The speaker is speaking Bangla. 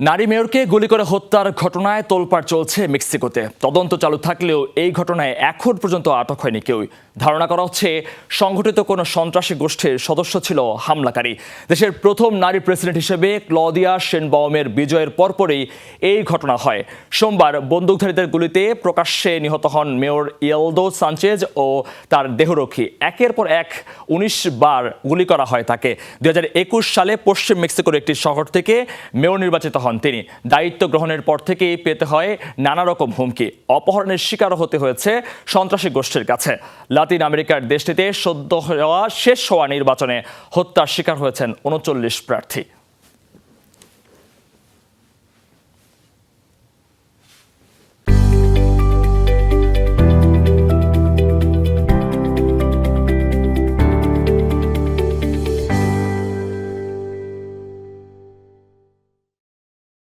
নারী মেয়রকে গুলি করে হত্যার ঘটনায় তোলপাড় চলছে মেক্সিকোতে। তদন্ত চালু থাকলেও এই ঘটনায় এখন পর্যন্ত আটক হয়নি কেউই। ধারণা করা হচ্ছে সংগঠিত কোনো সন্ত্রাসী গোষ্ঠীর সদস্য ছিল হামলাকারী। দেশের প্রথম নারী প্রেসিডেন্ট হিসেবে ক্লদিয়া শেনবাউমের বিজয়ের পরপরই এই ঘটনা হয়। সোমবার বন্দুকধারীদের গুলিতে প্রকাশ্যে নিহত হন মেয়র ইয়েলদো সানচেজ ও তার দেহরক্ষী। একের পর এক ১৯ বার গুলি করা হয় তাকে। ২০২১ সালে পশ্চিম মেক্সিকোর একটি শহর থেকে মেয়র নির্বাচিত হন তিনি। দায়িত্ব গ্রহণের পর থেকেই পেতে হয় নানা রকম হুমকি। অপহরণের শিকারও হতে হয়েছে সন্ত্রাসী গোষ্ঠীর কাছে। লাতিন আমেরিকার দেশটিতে শেষ হওয়া নির্বাচনে হত্যার শিকার হয়েছেন ৩৯ প্রার্থী।